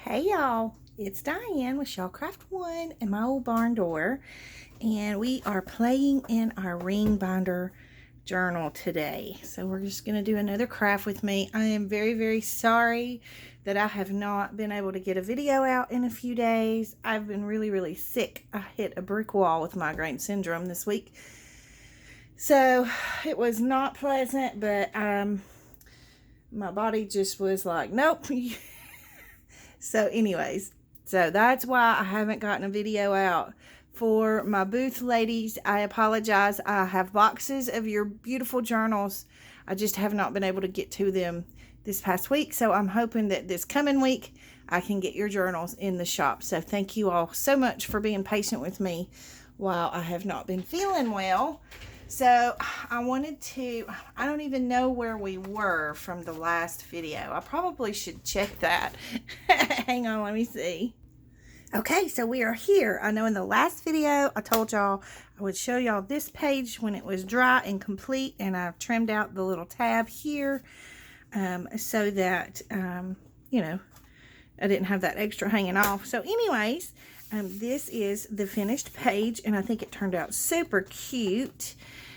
Hey y'all, it's Diane with Shellcraft One and my old barn door, and we are playing in our ring binder journal today. So we're just going to do another craft with me. I am very sorry that I have not been able to get a video out in a few days. I've been really sick. I hit a brick wall with migraine syndrome this week, so it was not pleasant, but my body just was like, nope. So anyways, so that's why I haven't gotten a video out. For my booth ladies, I apologize. I have boxes of your beautiful journals. I just have not been able to get to them this past week. So I'm hoping that this coming week I can get your journals in the shop. So thank you all so much for being patient with me while I have not been feeling well. So I don't even know where we were from the last video. I probably should check that. Hang on, let me see. Okay, so we are here. I know in the last video I told y'all I would show y'all this page when it was dry and complete, and I've trimmed out the little tab here so that, you know, I didn't have that extra hanging off. So anyways, this is the finished page, and I think it turned out super cute.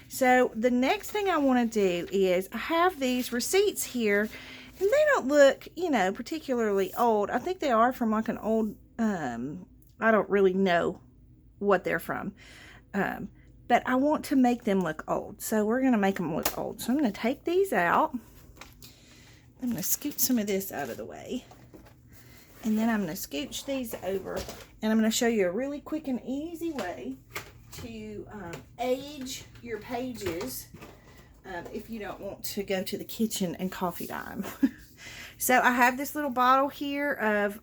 So the next thing I want to do is I have these receipts here, and they don't look, you know, particularly old. I think they are from like an old, I don't really know what they're from, but I want to make them look old. So we're going to make them look old. So I'm going to take these out. I'm going to scoot some of this out of the way. And then I'm going to scooch these over, and I'm going to show you a really quick and easy way to age your pages if you don't want to go to the kitchen and coffee time. So I have this little bottle here of,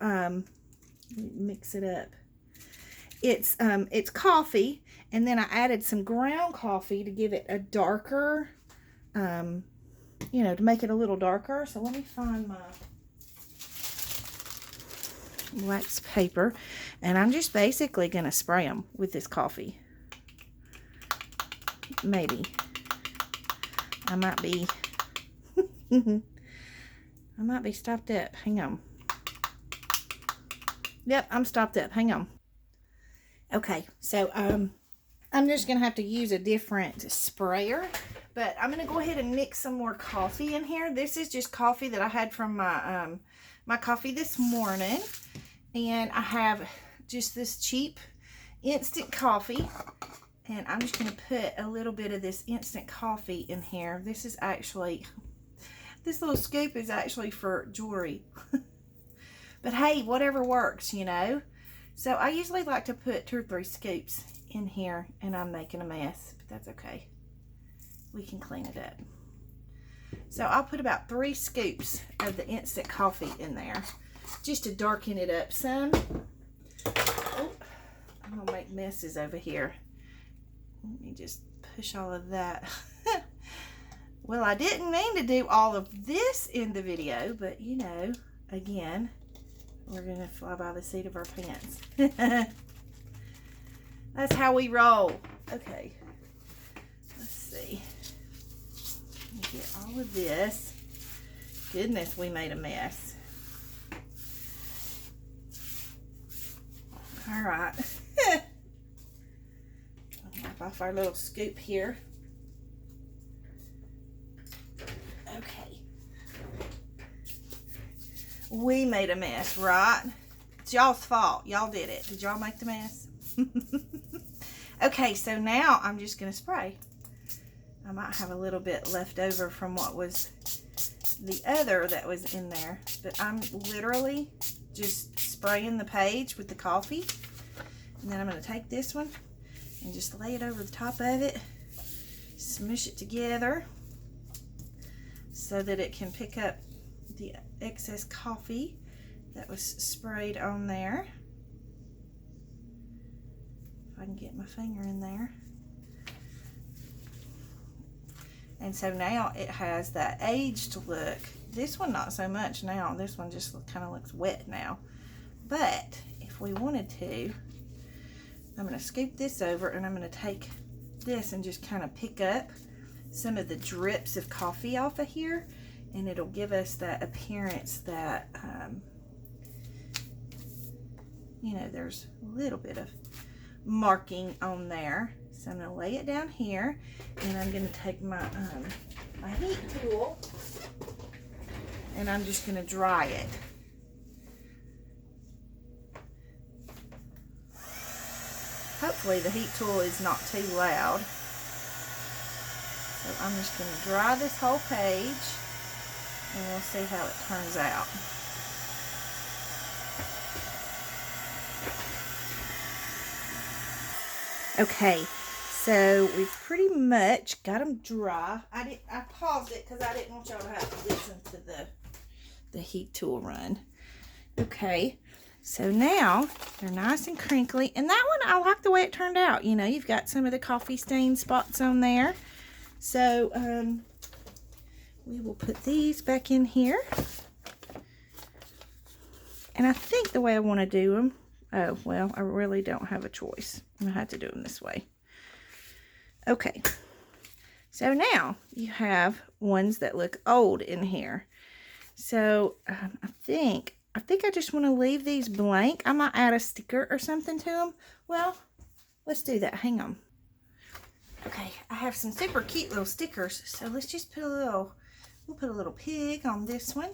mix it up. It's coffee, and then I added some ground coffee to give it a darker, you know, to make it a little darker. So let me find my wax paper, and I'm just basically going to spray them with this coffee. Maybe I might be I might be stopped up. Hang on. Yep, I'm stopped up. Hang on. Okay, so I'm just gonna have to use a different sprayer, but I'm gonna go ahead and mix some more coffee in here. This is just coffee that I had from my my coffee this morning. And I have just this cheap instant coffee, and I'm just going to put a little bit of this instant coffee in here. This is actually, this little scoop is actually for jewelry. But hey, whatever works, you know. So I usually like to put 2 or 3 scoops in here, and I'm making a mess, but that's okay. We can clean it up. So I'll put about 3 scoops of the instant coffee in there, just to darken it up some. Oh, I'm gonna make messes over here. Let me just push all of that. Well, I didn't mean to do all of this in the video, but you know, again, we're gonna fly by the seat of our pants. That's how we roll. Okay, let's see. Let me get all of this. Goodness, we made a mess. All right. Wipe off our little scoop here. Okay. We made a mess, right? It's y'all's fault. Y'all did it. Did y'all make the mess? Okay, so now I'm just going to spray. I might have a little bit left over from what was the other that was in there, but I'm literally just spraying the page with the coffee. And then I'm going to take this one and just lay it over the top of it, smush it together so that it can pick up the excess coffee that was sprayed on there. If I can get my finger in there. And so now it has that aged look. This one not so much now. This one just kind of looks wet now. But if we wanted to, I'm going to scoop this over, and I'm going to take this and just kind of pick up some of the drips of coffee off of here, and it'll give us that appearance that you know, there's a little bit of marking on there. So I'm going to lay it down here, and I'm going to take my my heat tool, and I'm just going to dry it. Hopefully the heat tool is not too loud. So I'm just going to dry this whole page, and we'll see how it turns out. Okay, so we've pretty much got them dry. I paused it because I didn't want y'all to have to listen to the heat tool run. Okay, so now they're nice and crinkly, and that one I like the way it turned out. You know, you've got some of the coffee stain spots on there. So we will put these back in here, and I think the way I want to do them, oh well, I really don't have a choice. I'm gonna have to do them this way. Okay, so now you have ones that look old in here. So I think I just want to leave these blank. I might add a sticker or something to them. Well, let's do that. Hang on. Okay, I have some super cute little stickers. So let's just put we'll put a little pig on this one.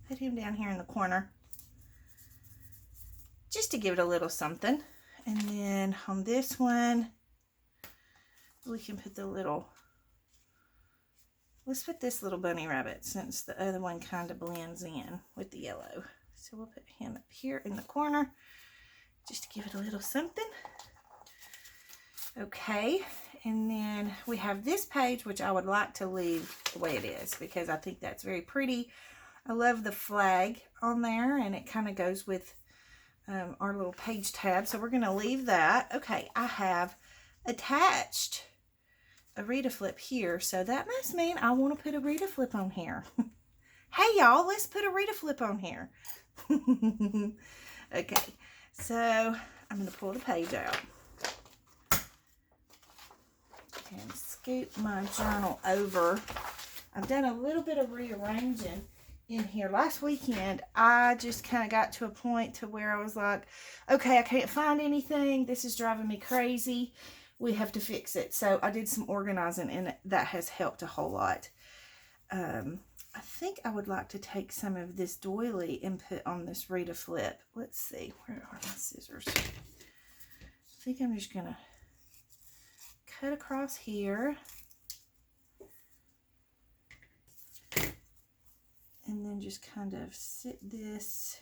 Put him down here in the corner, just to give it a little something. And then on this one, we can put let's put this little bunny rabbit, since the other one kind of blends in with the yellow. So we'll put him up here in the corner, just to give it a little something. Okay, and then we have this page, which I would like to leave the way it is, because I think that's very pretty. I love the flag on there, and it kind of goes with our little page tab, so we're going to leave that. Okay, I have attached a Rita flip here, so that must mean I want to put a Rita flip on here. Hey y'all, let's put a Rita flip on here. Okay, so I'm going to pull the page out and scoop my journal over. I've done a little bit of rearranging in here. Last weekend, I just kind of got to a point to where I was like, okay, I can't find anything. This is driving me crazy. We have to fix it. So I did some organizing, and that has helped a whole lot. I think I would like to take some of this doily and put on this Rita flip. Let's see, where are my scissors? I think I'm just gonna cut across here, and then just kind of sit this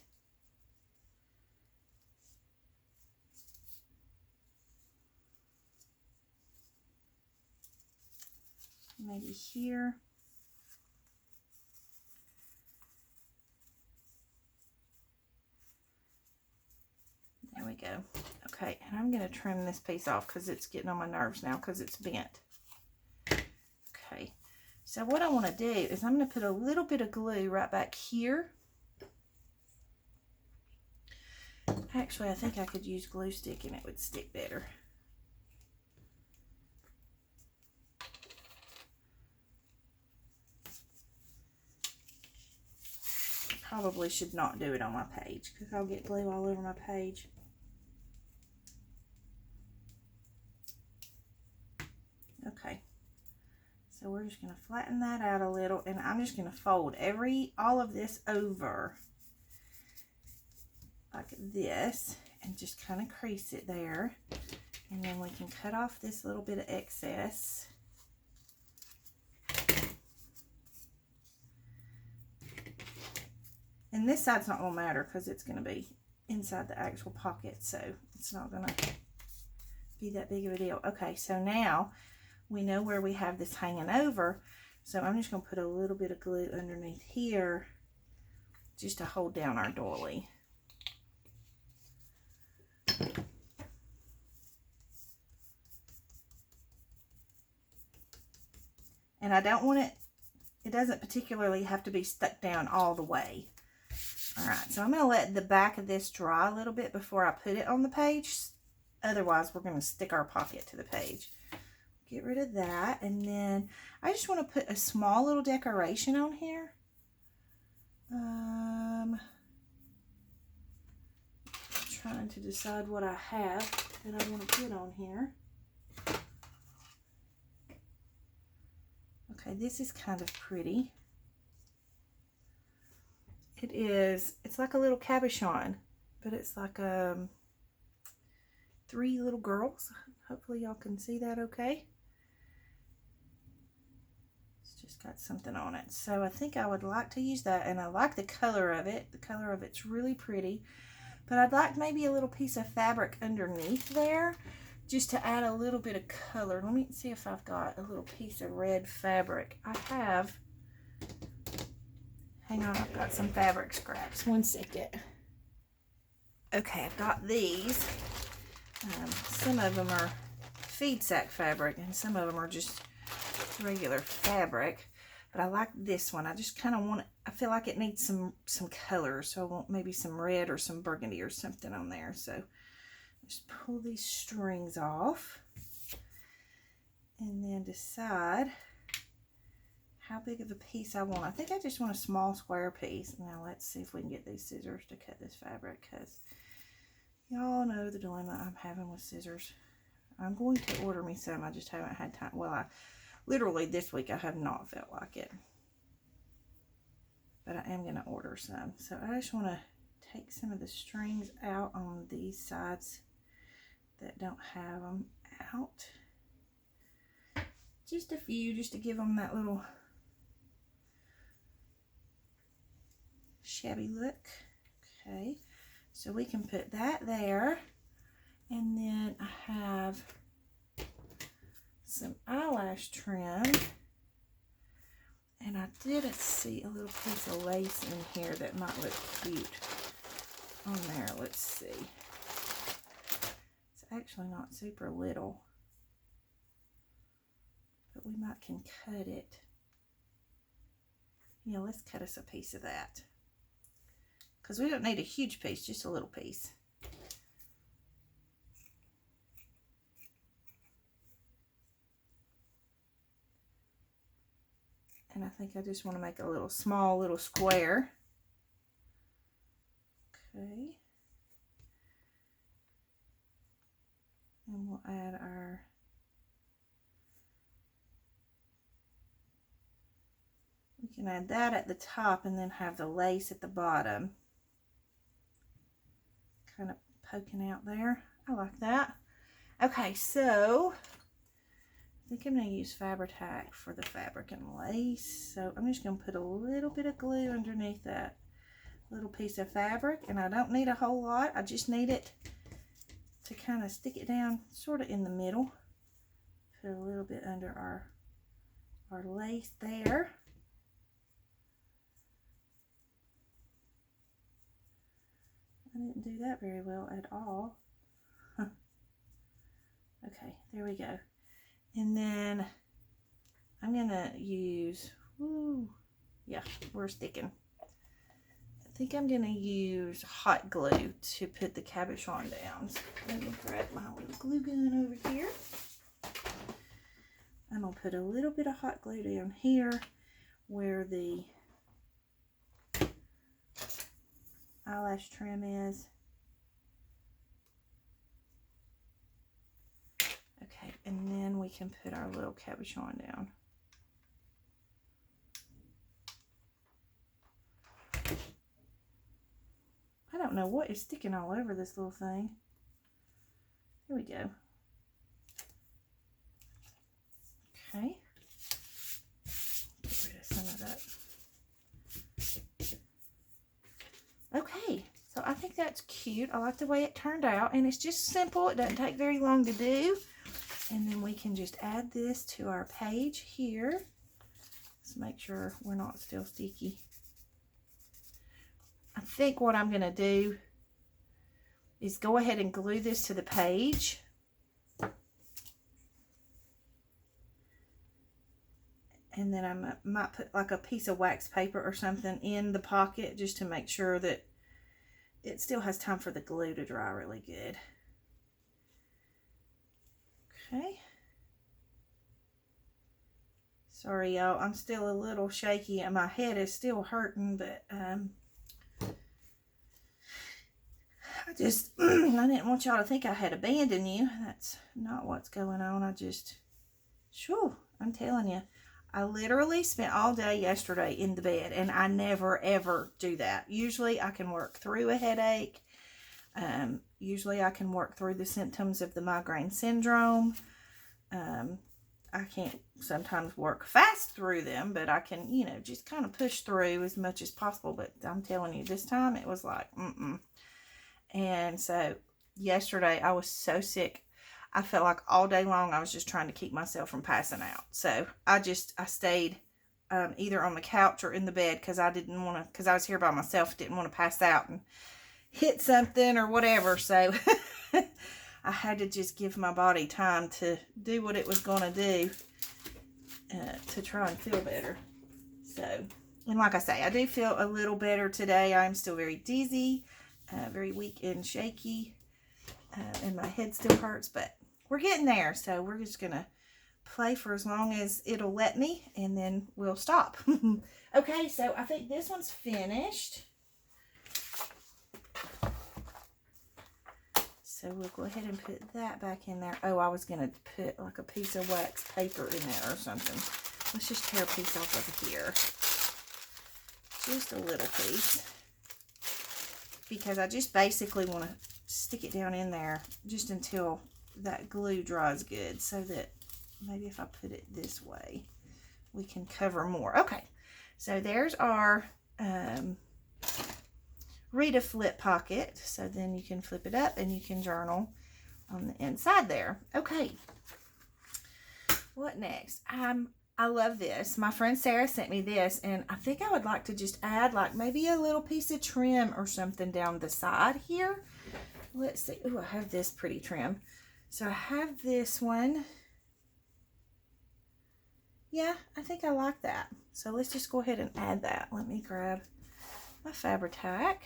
maybe here. There we go. Okay, and I'm going to trim this piece off because it's getting on my nerves now because it's bent. Okay, so what I want to do is I'm going to put a little bit of glue right back here. Actually, I think I could use glue stick and it would stick better. Probably should not do it on my page because I'll get glue all over my page. Okay, so we're just going to flatten that out a little, and I'm just going to fold all of this over like this and just kind of crease it there, and then we can cut off this little bit of excess. And this side's not going to matter because it's going to be inside the actual pocket, so it's not going to be that big of a deal. Okay, so now we know where we have this hanging over, so I'm just going to put a little bit of glue underneath here just to hold down our doily. And I don't want it doesn't particularly have to be stuck down all the way. All right, so I'm going to let the back of this dry a little bit before I put it on the page. Otherwise, we're going to stick our pocket to the page. Get rid of that, and then I just want to put a small little decoration on here. trying to decide what I have that I want to put on here. Okay, this is kind of pretty. It's like a little cabochon, but it's like 3 little girls. Hopefully y'all can see that okay. It's just got something on it. So I think I would like to use that, and I like the color of it. The color of it's really pretty. But I'd like maybe a little piece of fabric underneath there just to add a little bit of color. Let me see if I've got a little piece of red fabric. I have. Hang on, I've got some fabric scraps. One second. Okay, I've got these. Some of them are feed sack fabric and some of them are just regular fabric. But I like this one. I just kind of want it. I feel like it needs some color. So I want maybe some red or some burgundy or something on there. So just pull these strings off. And then decide how big of a piece I want. I think I just want a small square piece. Now let's see if we can get these scissors to cut this fabric, because y'all know the dilemma I'm having with scissors. I'm going to order me some. I just haven't had time. Well, literally this week I have not felt like it. But I am going to order some. So I just want to take some of the strings out on these sides that don't have them out. Just a few, just to give them that little shabby look. Okay, so we can put that there, and then I have some eyelash trim, and I did see a little piece of lace in here that might look cute on there. Let's see. It's actually not super little, but we might can cut it. Yeah, let's cut us a piece of that. Because we don't need a huge piece, just a little piece. And I think I just want to make a little small little square. Okay. And we'll add our we can add that at the top and then have the lace at the bottom. Kind of poking out there. I like that. Okay, so I think I'm going to use Fabri-Tac for the fabric and lace. So I'm just going to put a little bit of glue underneath that little piece of fabric. And I don't need a whole lot. I just need it to kind of stick it down sort of in the middle. Put a little bit under our lace there. I didn't do that very well at all. Okay, there we go. And then I'm gonna use, yeah, we're sticking. I think I'm gonna use hot glue to put the cabochon down. So let me grab my little glue gun over here. I'm gonna put a little bit of hot glue down here where the eyelash trim is. Okay, and then we can put our little cabochon down. I don't know what is sticking all over this little thing. There we go. Okay. Get rid of some of that. Okay, so I think that's cute. I like the way it turned out, and it's just simple. It doesn't take very long to do. And then we can just add this to our page here. Let's make sure we're not still sticky. I think what I'm going to do is go ahead and glue this to the page. And then I might put like a piece of wax paper or something in the pocket just to make sure that it still has time for the glue to dry really good. Okay. Sorry, y'all. I'm still a little shaky and my head is still hurting, but I just, I didn't want y'all to think I had abandoned you. That's not what's going on. I just, I'm telling you, I literally spent all day yesterday in the bed, and I never, ever do that. Usually I can work through a headache. Usually I can work through the symptoms of the migraine syndrome. I can't sometimes work fast through them, but I can, just kind of push through as much as possible. But I'm telling you, this time it was like, And so yesterday I was so sick. I felt like all day long I was just trying to keep myself from passing out. So I stayed either on the couch or in the bed because I didn't want to, because I was here by myself, didn't want to pass out and hit something or whatever. So I had to just give my body time to do what it was going to do to try and feel better. So, and like I say, I do feel a little better today. I'm still very dizzy, very weak and shaky, and my head still hurts, but we're getting there. So we're just going to play for as long as it'll let me, and then we'll stop. Okay, so I think this one's finished. So we'll go ahead and put that back in there. Oh, I was going to put like a piece of wax paper in there or something. Let's just tear a piece off of here. Just a little piece. Because I just basically want to stick it down in there just until that glue dries good. So that maybe if I put it this way, we can cover more. Okay, so there's our Rita flip pocket. So then you can flip it up and you can journal on the inside there. Okay, what next? I love this. My friend Sarah sent me this, and I think I would like to just add like maybe a little piece of trim or something down the side here. Let's see. Oh, I have this pretty trim. So I have this one. Yeah, I think I like that. So let's just go ahead and add that. Let me grab my Fabri-Tac.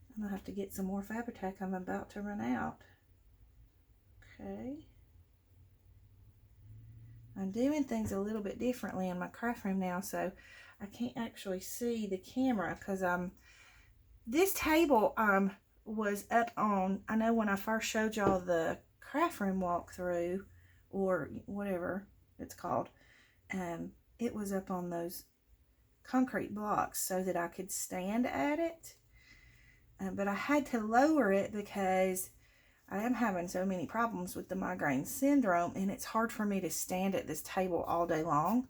I'm going to have to get some more Fabri-Tac. I'm about to run out. Okay. I'm doing things a little bit differently in my craft room now, so I can't actually see the camera because this table was up on, I know when I first showed y'all the craft room walkthrough, or whatever it's called, it was up on those concrete blocks so that I could stand at it, but I had to lower it because I am having so many problems with the migraine syndrome, and it's hard for me to stand at this table all day long.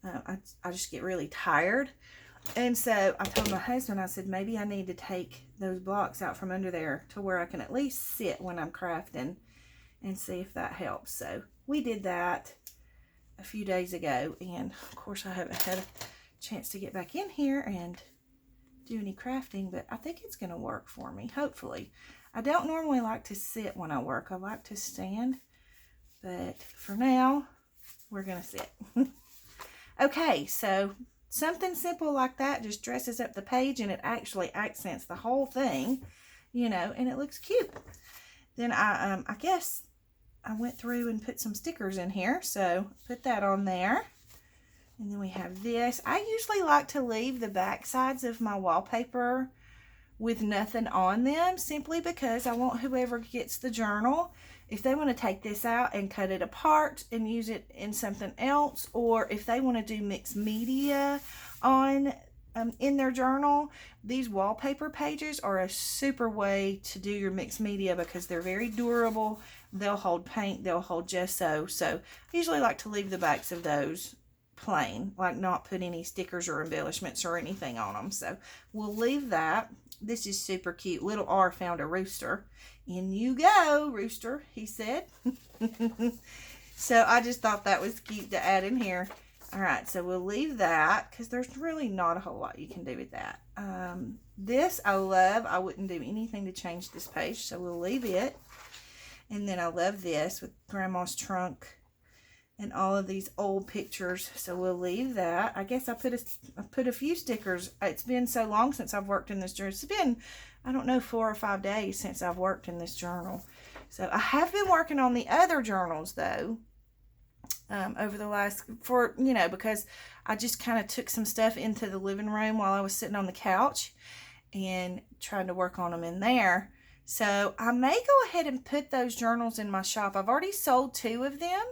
I just get really tired. And so I told my husband, I said, maybe I need to take those blocks out from under there to where I can at least sit when I'm crafting and see if that helps. So we did that a few days ago, and of course I haven't had a chance to get back in here and do any crafting, but I think it's going to work for me, hopefully. I don't normally like to sit when I work. I like to stand, but for now, we're going to sit. Okay, so something simple like that just dresses up the page, and it actually accents the whole thing, and it looks cute. Then I guess I went through and put some stickers in here, so put that on there. And then we have this. I usually like to leave the back sides of my wallpaper with nothing on them, simply because I want whoever gets the journal, if they want to take this out and cut it apart and use it in something else, or if they want to do mixed media on in their journal, these wallpaper pages are a super way to do your mixed media because they're very durable. They'll hold paint, they'll hold gesso. So I usually like to leave the backs of those plain, like not put any stickers or embellishments or anything on them. So we'll leave that. This is super cute. Little R found a rooster. In you go, rooster, he said. So I just thought that was cute to add in here. All right, so we'll leave that because there's really not a whole lot you can do with that. This I love. I wouldn't do anything to change this page, so we'll leave it. And then I love this with Grandma's trunk and all of these old pictures, so we'll leave that. I guess I put a few stickers. It's been so long since I've worked in this journal. It's been, I don't know, 4 or 5 days since I've worked in this journal. So I have been working on the other journals though, over the last, because I just kind of took some stuff into the living room while I was sitting on the couch, and trying to work on them in there. So I may go ahead and put those journals in my shop. I've already sold 2 of them,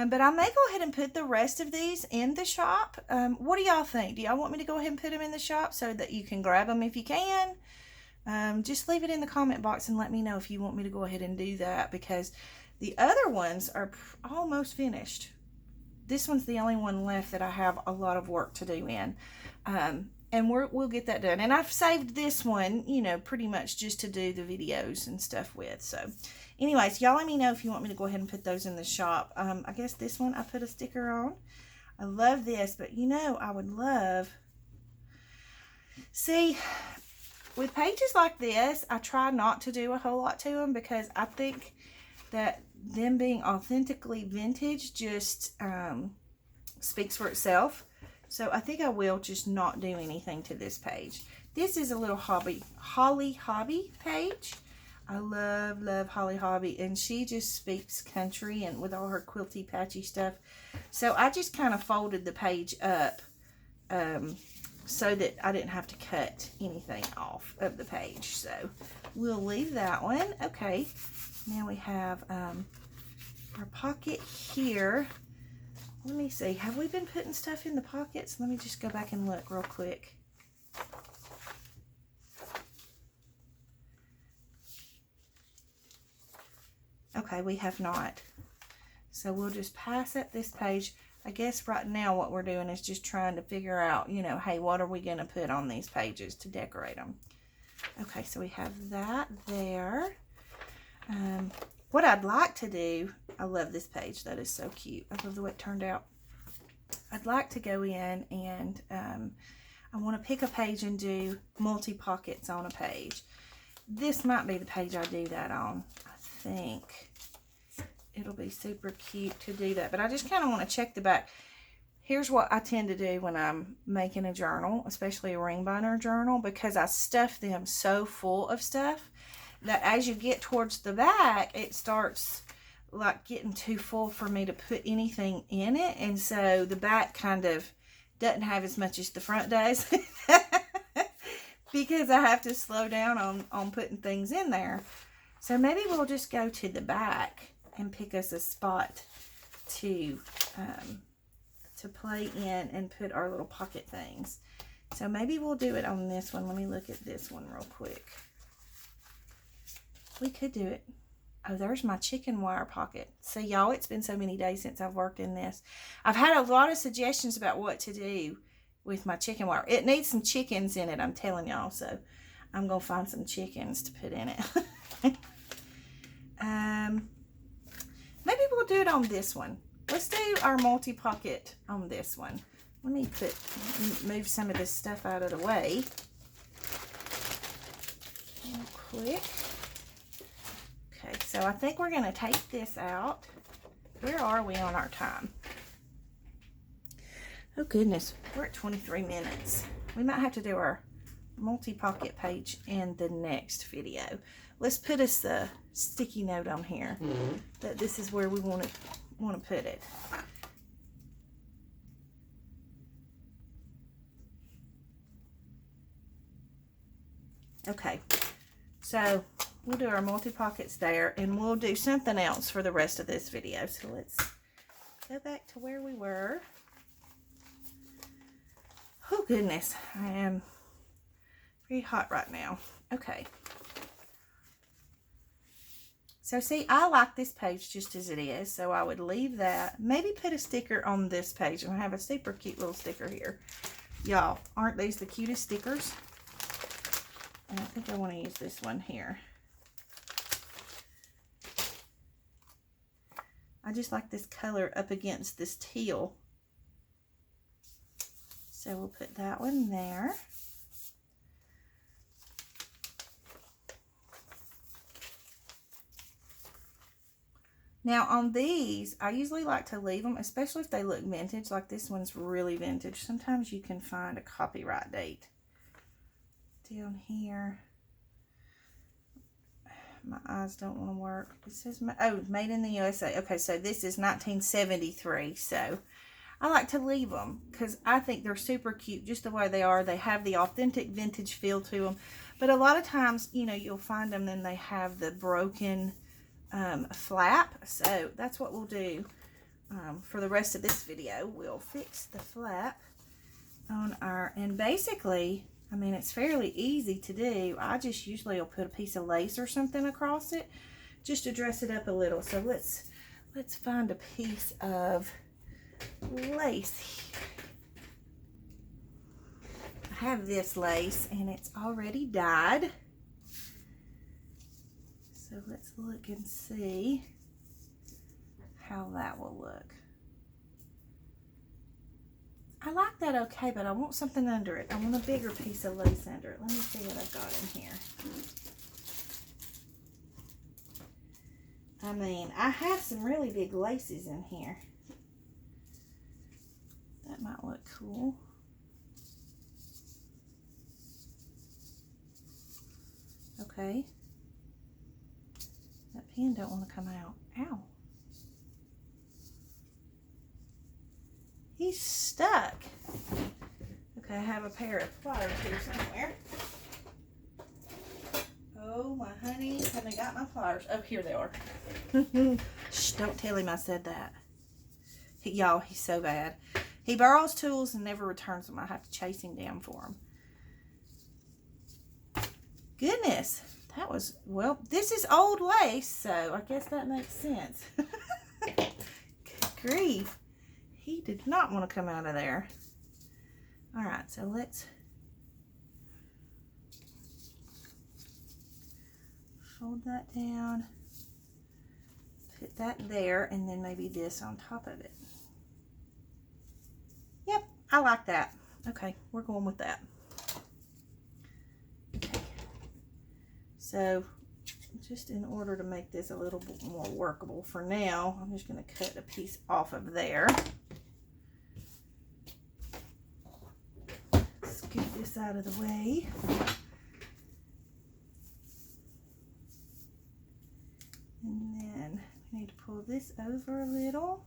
but I may go ahead and put the rest of these in the shop. What do y'all think? Do y'all want me to go ahead and put them in the shop so that you can grab them if you can? Just leave it in the comment box and let me know if you want me to go ahead and do that, because the other ones are almost finished. This one's the only one left that I have a lot of work to do in. And we'll get that done. And I've saved this one, you know, pretty much just to do the videos and stuff with. So anyways, y'all let me know if you want me to go ahead and put those in the shop. I guess this one I put a sticker on. I love this, but you know, I would love... See, with pages like this, I try not to do a whole lot to them because I think that them being authentically vintage just speaks for itself. So I think I will just not do anything to this page. This is a little Holly Hobby page. I love Holly Hobby, and she just speaks country and with all her quilty patchy stuff. So I just kind of folded the page up so that I didn't have to cut anything off of the page. So we'll leave that one. Okay, now we have our pocket here. Let me see, have we been putting stuff in the pockets? Let me just go back and look real quick. Okay, we have not. So we'll just pass at this page. I guess right now what we're doing is just trying to figure out, you know, hey, what are we going to put on these pages to decorate them? Okay, so we have that there. What I'd like to do, I love this page. That is so cute. I love the way it turned out. I'd like to go in and I want to pick a page and do multi-pockets on a page. This might be the page I do that on. I think it'll be super cute to do that. But I just kind of want to check the back. Here's what I tend to do when I'm making a journal, especially a ring binder journal, because I stuff them so full of stuff that as you get towards the back, it starts like getting too full for me to put anything in it. And so the back kind of doesn't have as much as the front does because I have to slow down on putting things in there. So maybe we'll just go to the back and pick us a spot to play in and put our little pocket things. So maybe we'll do it on this one. Let me look at this one real quick. We could do it. Oh, there's my chicken wire pocket. See, y'all, it's been so many days since I've worked in this. I've had a lot of suggestions about what to do with my chicken wire. It needs some chickens in it, I'm telling y'all. So I'm going to find some chickens to put in it. Maybe we'll do it on this one. Let's do our multi-pocket on this one. Let me move some of this stuff out of the way real quick. Okay, so I think we're going to take this out. Where are we on our time? Oh goodness, we're at 23 minutes. We might have to do our multi-pocket page in the next video. Let's put us a sticky note on here that this is where we want to put it. Okay, so we'll do our multi-pockets there, and we'll do something else for the rest of this video. So let's go back to where we were. Oh goodness, I am very hot right now. Okay. So see, I like this page just as it is, so I would leave that. Maybe put a sticker on this page, and I have a super cute little sticker here. Y'all, aren't these the cutest stickers? And I think I want to use this one here. I just like this color up against this teal. So we'll put that one there. Now on these, I usually like to leave them, especially if they look vintage, like this one's really vintage. Sometimes you can find a copyright date. Down here, my eyes don't want to work. It says, oh, made in the USA. Okay, so this is 1973, so I like to leave them because I think they're super cute just the way they are. They have the authentic vintage feel to them. But a lot of times, you know, you'll find them and they have the broken flap. So that's what we'll do for the rest of this video. We'll fix the flap on our, and basically, I mean, it's fairly easy to do. I just usually will put a piece of lace or something across it just to dress it up a little. So let's find a piece of lace. I have this lace and it's already dyed. So let's look and see how that will look. I like that okay, but I want something under it. I want a bigger piece of lace under it. Let me see what I've got in here. I mean, I have some really big laces in here. That might look cool. Okay. That pin don't want to come out. Ow. He's stuck. Okay, I have a pair of pliers here somewhere. Oh, my honey, have I got my pliers? Oh, here they are. Shh, don't tell him I said that. Y'all, he's so bad. He borrows tools and never returns them. I have to chase him down for them. Goodness, that was, well, this is old lace, so I guess that makes sense. Good grief. He did not want to come out of there. All right, so let's fold that down, put that there, and then maybe this on top of it. Yep, I like that. Okay, we're going with that. Okay. So just in order to make this a little bit more workable for now, I'm just going to cut a piece off of there. Scoot this out of the way. And then I need to pull this over a little.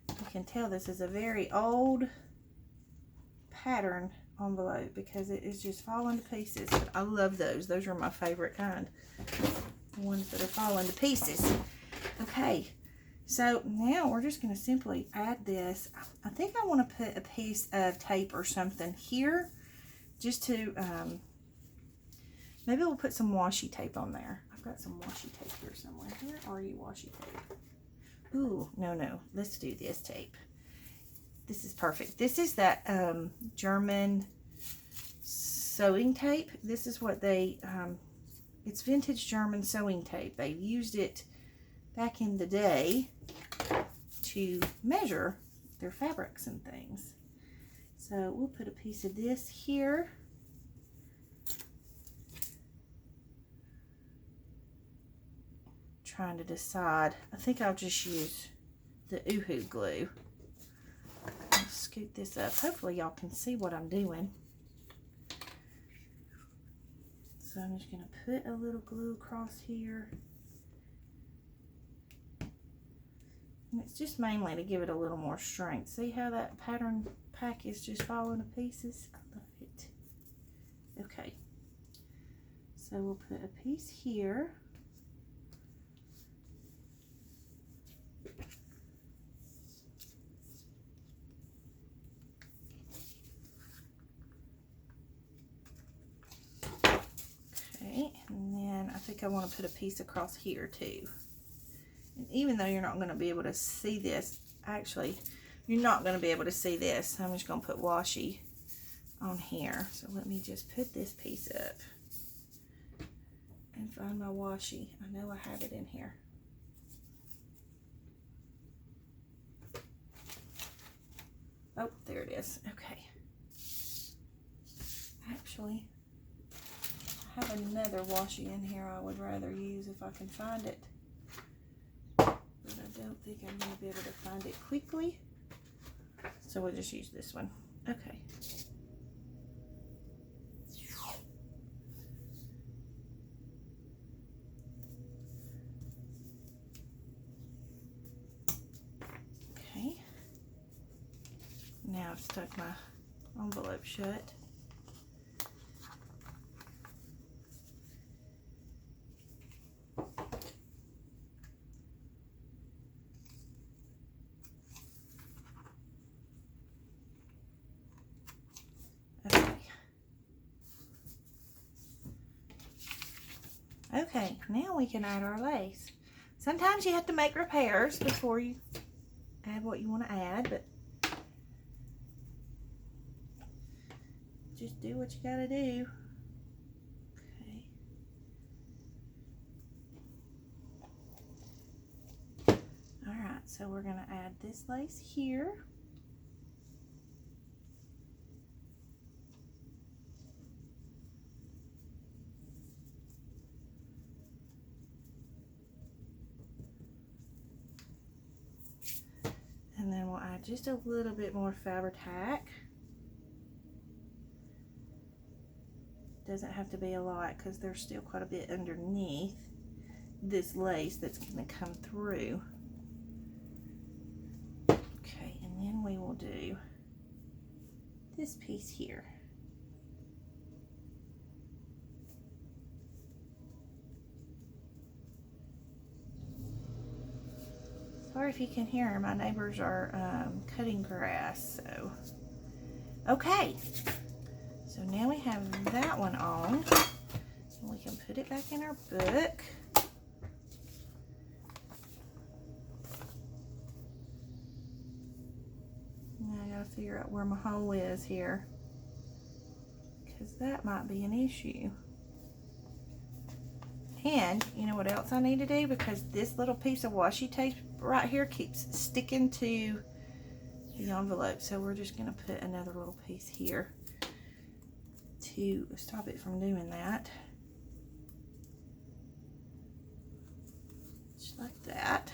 You can tell this is a very old pattern envelope because it is just falling to pieces. But I love those. Those are my favorite kind. The ones that are falling to pieces. Okay, so now we're just going to simply add this. I think I want to put a piece of tape or something here just to, maybe we'll put some washi tape on there. I've got some washi tape here somewhere. Where are you, washi tape? Ooh, no, let's do this tape. This is perfect. This is that German sewing tape. This is what they, it's vintage German sewing tape. They used it back in the day to measure their fabrics and things. So we'll put a piece of this here. Trying to decide. I think I'll just use the Uhu glue. I'll scoot this up. Hopefully y'all can see what I'm doing. So I'm just going to put a little glue across here. And it's just mainly to give it a little more strength. See how that pattern pack is just falling to pieces? I love it. Okay. So we'll put a piece here. Okay, and then I think I want to put a piece across here too. And even though you're not going to be able to see this, actually, you're not going to be able to see this. I'm just going to put washi on here. So let me just put this piece up and find my washi. I know I have it in here. Oh, there it is. Okay. Actually, I have another washi in here I would rather use if I can find it. But I don't think I'm going to be able to find it quickly. So we'll just use this one. Okay. Now I've stuck my envelope shut. Okay, now we can add our lace. Sometimes you have to make repairs before you add what you want to add, but just do what you gotta do. Okay. Alright, so we're gonna add this lace here. And then we'll add just a little bit more Fabri-Tac. Doesn't have to be a lot because there's still quite a bit underneath this lace that's going to come through. Okay, and then we will do this piece here. Sorry if you can hear, my neighbors are cutting grass, so. Okay, so now we have that one on, and we can put it back in our book. Now I gotta figure out where my hole is here, because that might be an issue. And you know what else I need to do? Because this little piece of washi tape right here keeps sticking to the envelope. So we're just going to put another little piece here to stop it from doing that. Just like that.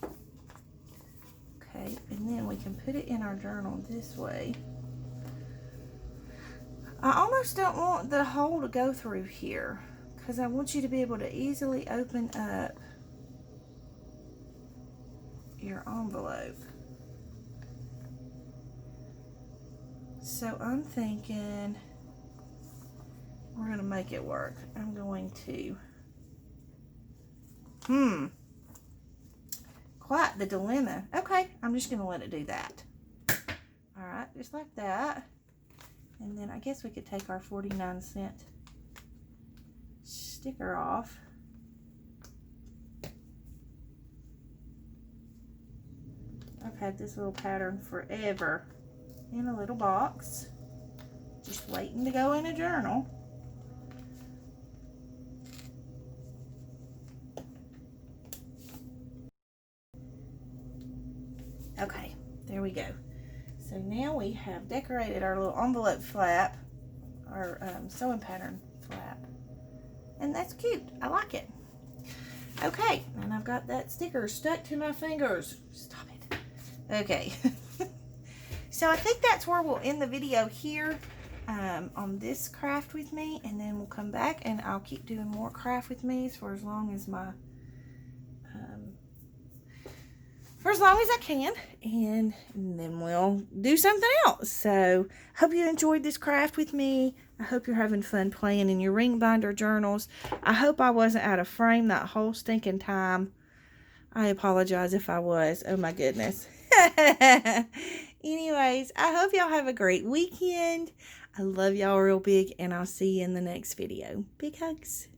Okay, and then we can put it in our journal this way. I almost don't want the hole to go through here, because I want you to be able to easily open up your envelope. So I'm thinking we're going to make it work. I'm going to, quite the dilemma. Okay, I'm just going to let it do that. All right, just like that. And then I guess we could take our 49-cent sticker off. I've had this little pattern forever in a little box, just waiting to go in a journal. Okay, there we go. So now we have decorated our little envelope flap, our sewing pattern flap. And that's cute. I like it. Okay, and I've got that sticker stuck to my fingers. Stop it. Okay. So I think that's where we'll end the video here on this craft with me, and then we'll come back and I'll keep doing more craft with me for as long as my I can, and then we'll do something else. So hope you enjoyed this craft with me. I hope you're having fun playing in your ring binder journals. I hope I wasn't out of frame that whole stinking time. I apologize if I was. Oh my goodness. Anyways, I hope y'all have a great weekend. I love y'all real big, and I'll see you in the next video. Big hugs.